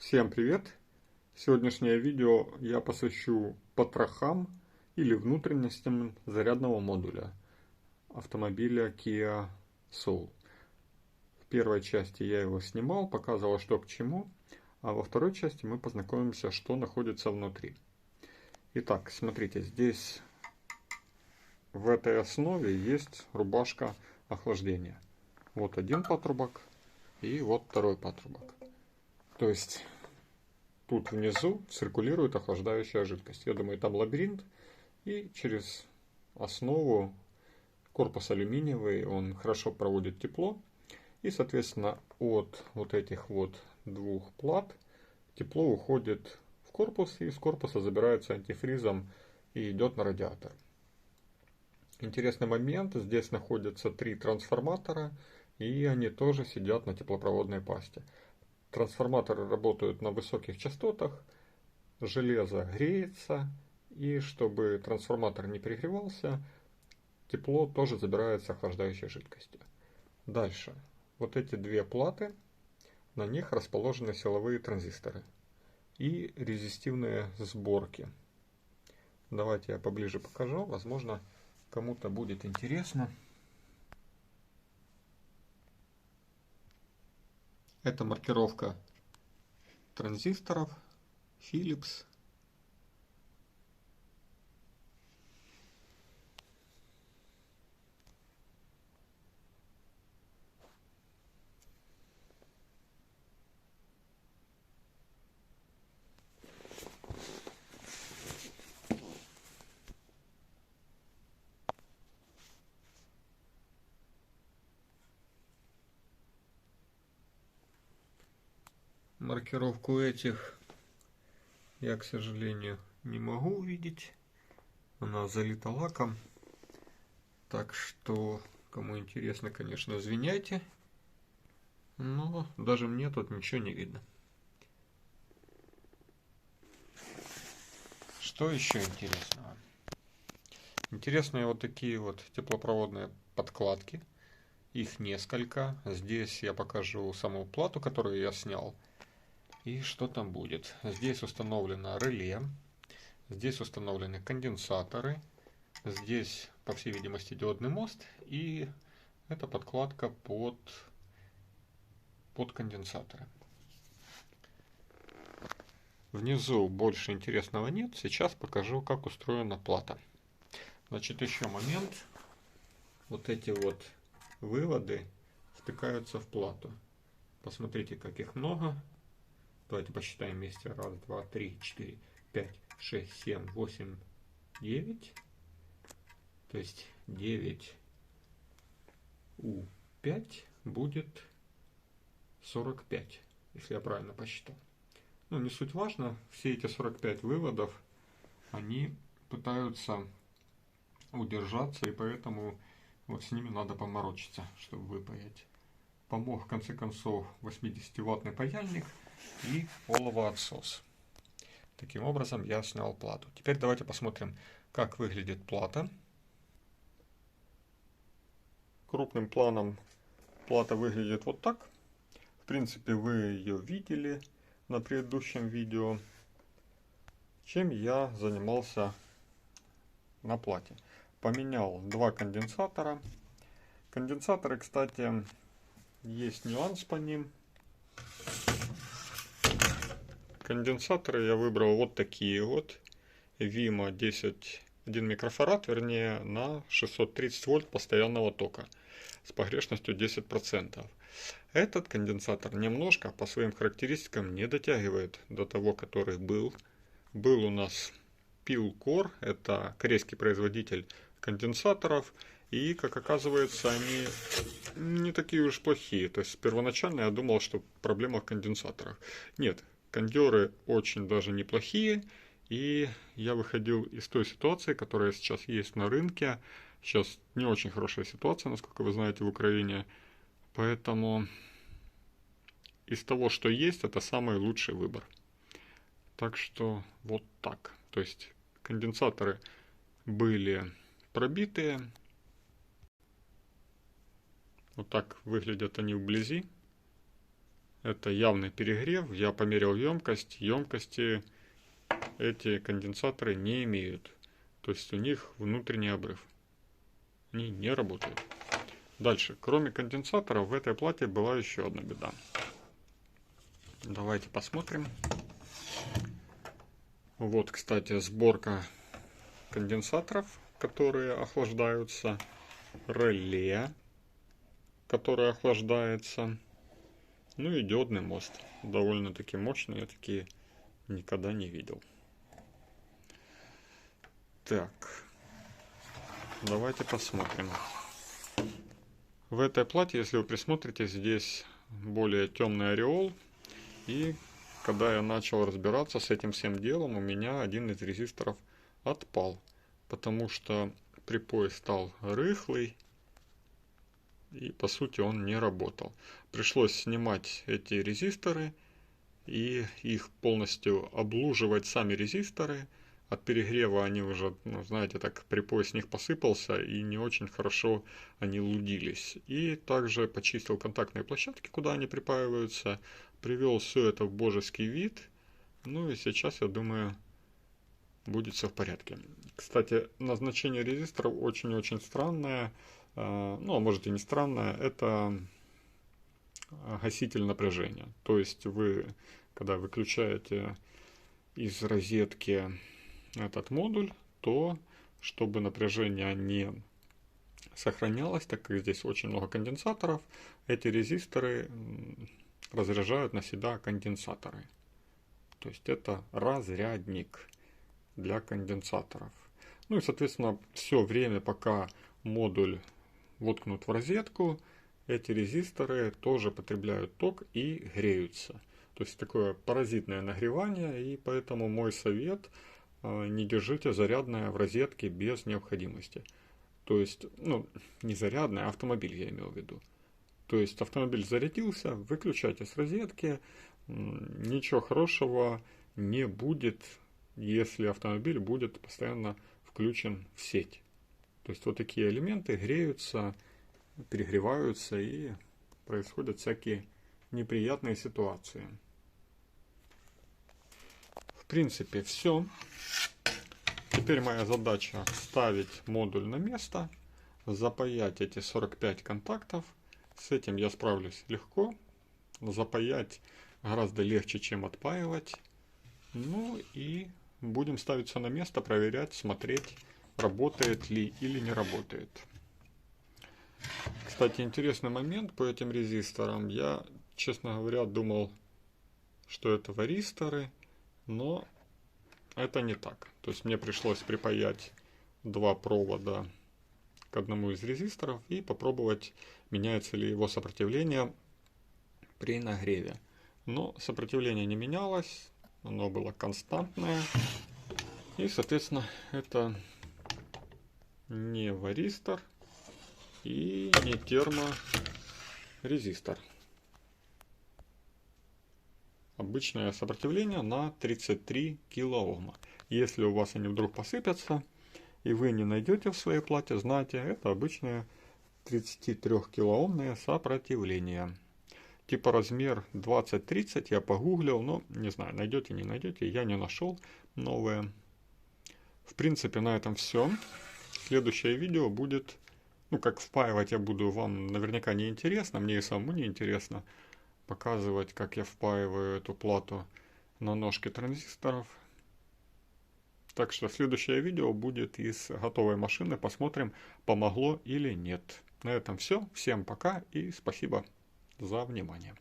Всем привет! Сегодняшнее видео я посвящу потрохам или внутренностям зарядного модуля автомобиля Kia Soul. В первой части я его снимал, показывал, что к чему, а во второй части мы познакомимся, что находится внутри. Итак, смотрите, здесь в этой основе есть рубашка охлаждения. Вот один патрубок и вот второй патрубок. То есть тут внизу циркулирует охлаждающая жидкость. Я думаю, там лабиринт, и через основу корпус алюминиевый, он хорошо проводит тепло. И, соответственно, от вот этих вот двух плат тепло уходит в корпус, и из корпуса забирается антифризом и идет на радиатор. Интересный момент, здесь находятся 3 трансформатора, и они тоже сидят на теплопроводной пасте. Трансформаторы работают на высоких частотах, железо греется, и чтобы трансформатор не перегревался, тепло тоже забирается охлаждающей жидкостью. Дальше. Вот эти 2 платы, на них расположены силовые транзисторы и резистивные сборки. Давайте я поближе покажу, возможно, кому-то будет интересно. Это маркировка транзисторов Philips. Маркировку этих я, к сожалению, не могу увидеть. Она залита лаком. Так что, кому интересно, конечно, извиняйте. Но даже мне тут ничего не видно. Что еще интересного? Интересные вот такие вот теплопроводные подкладки. Их несколько. Здесь я покажу саму плату, которую я снял. И что там будет. Здесь установлено реле. Здесь установлены конденсаторы. Здесь, по всей видимости, диодный мост. И это подкладка под конденсаторы. Внизу больше интересного нет. Сейчас покажу, как устроена плата. Значит, еще момент. Вот эти вот выводы втыкаются в плату. Посмотрите, как их много. Давайте посчитаем вместе. Раз, два, три, 4, 5, 6, 7, 8, 9. То есть 9 у 5 будет 45, если я правильно посчитал. Ну, не суть важно. Все эти 45 выводов, они пытаются удержаться, и поэтому вот с ними надо поморочиться, чтобы выпаять. Помог, в конце концов, 80-ваттный паяльник и оловоотсос. Таким образом я снял плату. Теперь давайте посмотрим, как выглядит плата. Крупным планом плата выглядит вот так. В принципе, вы ее видели на предыдущем видео, чем я занимался на плате. Поменял 2 конденсатора. Конденсаторы, кстати, есть нюанс по ним. Конденсаторы я выбрал вот такие вот. Vimo 1 микрофарад, вернее, на 630 вольт постоянного тока с погрешностью 10%. Этот конденсатор немножко по своим характеристикам не дотягивает до того, который был. Был у нас Pilcor, это корейский производитель конденсаторов, и, как оказывается, они не такие уж плохие. То есть первоначально я думал, что проблема в конденсаторах. Нет, кондеры очень даже неплохие, и я выходил из той ситуации, которая сейчас есть на рынке. Сейчас не очень хорошая ситуация, насколько вы знаете, в Украине. Поэтому из того, что есть, это самый лучший выбор. Так что вот так. То есть конденсаторы были пробитые. Вот так выглядят они вблизи. Это явный перегрев. Я померил емкость. Емкости эти конденсаторы не имеют. То есть у них внутренний обрыв. Они не работают. Дальше. Кроме конденсаторов в этой плате была еще одна беда. Давайте посмотрим. Вот, кстати, сборка конденсаторов, которые охлаждаются. Реле, которое охлаждается. Ну и диодный мост. Довольно-таки мощный. Я такие никогда не видел. Так. Давайте посмотрим. В этой плате, если вы присмотритесь, здесь более темный ореол. И когда я начал разбираться с этим всем делом, у меня один из резисторов отпал. Потому что припой стал рыхлый. И по сути он не работал. Пришлось снимать эти резисторы и их полностью облуживать сами резисторы. От перегрева они уже, ну, знаете, так припой с них посыпался и не очень хорошо они лудились. И также почистил контактные площадки, куда они припаиваются, привел все это в божеский вид. Ну и сейчас, я думаю, будет все в порядке. Кстати, назначение резисторов очень-очень странное. Ну, а может и не странное. Это гаситель напряжения. То есть вы, когда выключаете из розетки этот модуль, то чтобы напряжение не сохранялось, так как здесь очень много конденсаторов, эти резисторы разряжают на себя конденсаторы. То есть это разрядник для конденсаторов. Ну и, соответственно, все время, пока модуль воткнут в розетку, эти резисторы тоже потребляют ток и греются. То есть такое паразитное нагревание, и поэтому мой совет: не держите зарядное в розетке без необходимости. То есть, ну, не зарядное, а автомобиль я имел в виду. То есть автомобиль зарядился, выключайте с розетки, ничего хорошего не будет, если автомобиль будет постоянно включен в сеть. То есть вот такие элементы греются, перегреваются и происходят всякие неприятные ситуации. В принципе, все. Теперь моя задача вставить модуль на место, запаять эти 45 контактов. С этим я справлюсь легко. Запаять гораздо легче, чем отпаивать. Ну и будем ставить все на место, проверять, смотреть, работает ли или не работает. Кстати, интересный момент по этим резисторам. Я, честно говоря, думал, что это варисторы, но это не так. То есть мне пришлось припаять два провода к одному из резисторов и попробовать, меняется ли его сопротивление при нагреве. Но сопротивление не менялось, оно было константное. И, соответственно, это не варистор и не терморезистор. Обычное сопротивление на 33 килоохма. Если у вас они вдруг посыпятся, и вы не найдете в своей плате, знайте, это обычное 33-килоомное сопротивление. Типа размер 20-30 я погуглил, но не знаю, найдете, не найдете, я не нашел новое. В принципе, на этом все. Следующее видео будет, ну, как впаивать я буду, вам наверняка не интересно, мне и самому не интересно показывать, как я впаиваю эту плату на ножки транзисторов. Так что следующее видео будет из готовой машины, посмотрим, помогло или нет. На этом все, всем пока и спасибо за внимание.